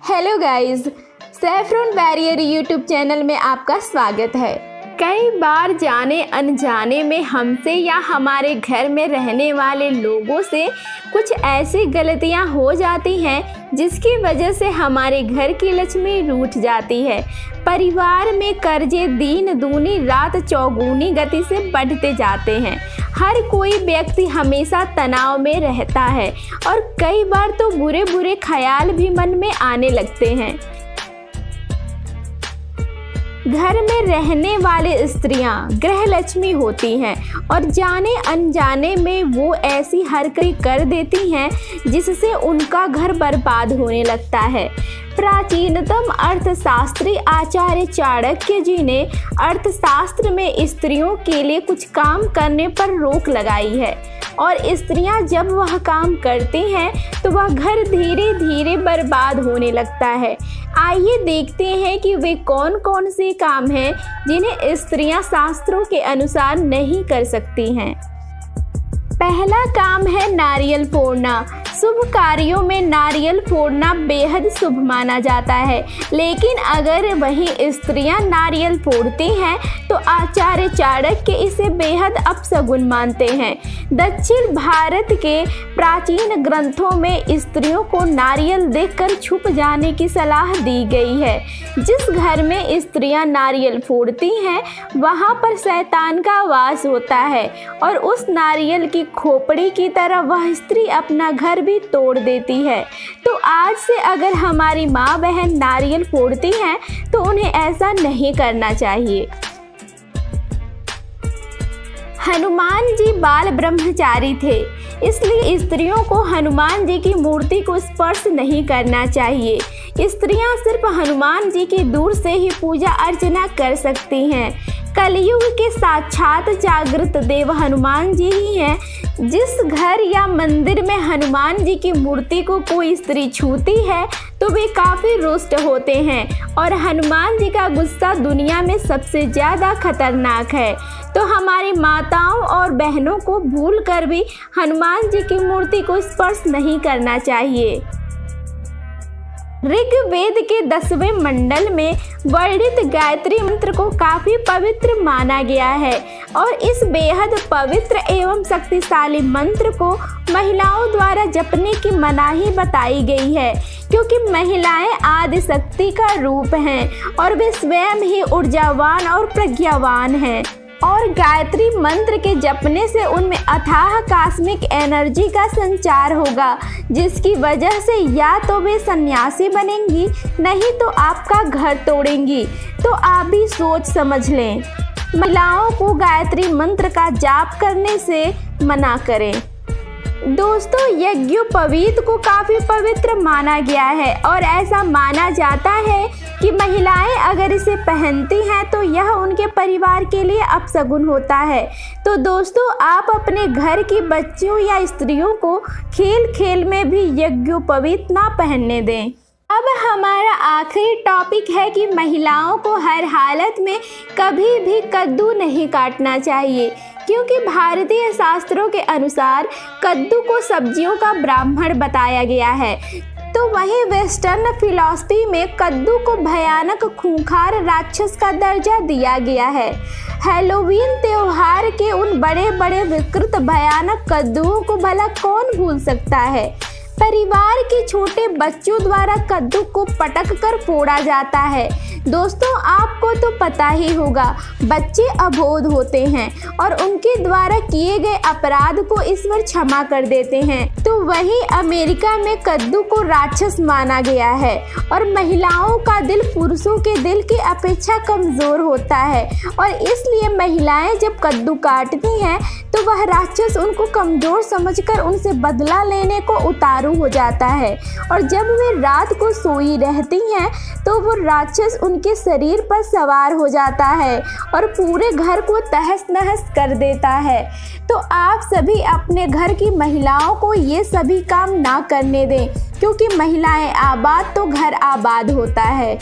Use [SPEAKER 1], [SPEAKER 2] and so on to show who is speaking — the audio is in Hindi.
[SPEAKER 1] Hello guys, saffron barrier YouTube channel में आपका स्वागत है। कई बार जाने अनजाने में हमसे या हमारे घर में रहने वाले लोगों से कुछ ऐसी गलतियां हो जाती हैं जिसकी वजह से हमारे घर की लक्ष्मी रूठ जाती है। परिवार में कर्जे दिन दूनी रात चौगुनी गति से बढ़ते जाते हैं। हर कोई व्यक्ति हमेशा तनाव में रहता है और कई बार तो बुरे बुरे ख्याल भी मन में आने लगते हैं। घर में रहने वाले स्त्रियां गृह लक्ष्मी होती हैं और जाने अनजाने में वो ऐसी हरकतें कर देती हैं जिससे उनका घर बर्बाद होने लगता है। प्राचीनतम अर्थशास्त्री आचार्य चाणक्य जी ने अर्थशास्त्र में स्त्रियों के लिए कुछ काम करने पर रोक लगाई है और स्त्रियां जब वह काम करती हैं तो वह घर धीरे धीरे बर्बाद होने लगता है। आइए देखते हैं कि वे कौन कौन से काम हैं जिन्हें स्त्रियां शास्त्रों के अनुसार नहीं कर सकती हैं। पहला काम है नारियल फोड़ना। शुभ कार्यों में नारियल फोड़ना बेहद शुभ माना जाता है, लेकिन अगर वही स्त्रियां नारियल फोड़ती हैं तो आचार्य चाणक्य इसे बेहद अपशगुन मानते हैं। दक्षिण भारत के प्राचीन ग्रंथों में स्त्रियों को नारियल देखकर छुप जाने की सलाह दी गई है। जिस घर में स्त्रियां नारियल फोड़ती हैं वहां पर शैतान का वास होता है और उस नारियल की खोपड़ी की तरह वह स्त्री अपना घर भी तोड़ देती है। तो आज से अगर हमारी माँ बहन नारियल फोड़ती हैं तो उन्हें ऐसा नहीं करना चाहिए। हनुमान जी बाल ब्रह्मचारी थे, इसलिए स्त्रियों को हनुमान जी की मूर्ति को स्पर्श नहीं करना चाहिए। स्त्रियां सिर्फ हनुमान जी की दूर से ही पूजा अर्चना कर सकती हैं। कलयुग के साक्षात जागृत देव हनुमान जी ही हैं। जिस घर या मंदिर में हनुमान जी की मूर्ति को कोई स्त्री छूती है तो वे काफ़ी रुष्ट होते हैं और हनुमान जी का गुस्सा दुनिया में सबसे ज़्यादा खतरनाक है। तो हमारी माताओं और बहनों को भूल कर भी हनुमान जी की मूर्ति को स्पर्श नहीं करना चाहिए। ऋग्वेद के 10वें मंडल में वर्णित गायत्री मंत्र को काफी पवित्र माना गया है और इस बेहद पवित्र एवं शक्तिशाली मंत्र को महिलाओं द्वारा जपने की मनाही बताई गई है, क्योंकि महिलाएं आदि शक्ति का रूप हैं और वे स्वयं ही ऊर्जावान और प्रज्ञावान हैं और गायत्री मंत्र के जपने से उनमें अथाह कॉस्मिक एनर्जी का संचार होगा, जिसकी वजह से या तो वे सन्यासी बनेंगी नहीं तो आपका घर तोड़ेंगी। तो आप भी सोच समझ लें। महिलाओं को गायत्री मंत्र का जाप करने से मना करें। दोस्तों, यज्ञोपवीत को काफ़ी पवित्र माना गया है और ऐसा माना जाता है कि महिलाएं अगर इसे पहनती हैं तो यह उनके परिवार के लिए अपशगुन होता है। तो दोस्तों, आप अपने घर की बच्चियों या स्त्रियों को खेल खेल में भी यज्ञोपवीत ना पहनने दें। अब हमारा आखिरी टॉपिक है कि महिलाओं को हर हालत में कभी भी कद्दू नहीं काटना चाहिए, क्योंकि भारतीय शास्त्रों के अनुसार कद्दू को सब्जियों का ब्राह्मण बताया गया है। तो वहीं वेस्टर्न फिलॉसफी में कद्दू को भयानक खूंखार राक्षस का दर्जा दिया गया है। हैलोवीन त्योहार के उन बड़े बड़े विकृत भयानक कद्दुओं को भला कौन भूल सकता है। परिवार के छोटे बच्चों द्वारा कद्दू को पटक कर फोड़ा जाता है। दोस्तों, आपको तो पता ही होगा, बच्चे अबोध होते हैं और उनके द्वारा किए गए अपराध को ईश्वर क्षमा कर देते हैं। तो वहीं अमेरिका में कद्दू को राक्षस माना गया है और महिलाओं का दिल पुरुषों के दिल की अपेक्षा कमजोर होता है और इसलिए महिलाएं जब कद्दू काटती हैं तो वह राक्षस उनको कमजोर समझकर उनसे बदला लेने को उतारू हो जाता है और जब वे रात को सोई रहती हैं तो वो राक्षस उनके शरीर पर सवार हो जाता है और पूरे घर को तहस नहस कर देता है। तो आप सभी अपने घर की महिलाओं को ये सभी काम ना करने दें, क्योंकि महिलाएं आबाद तो घर आबाद होता है।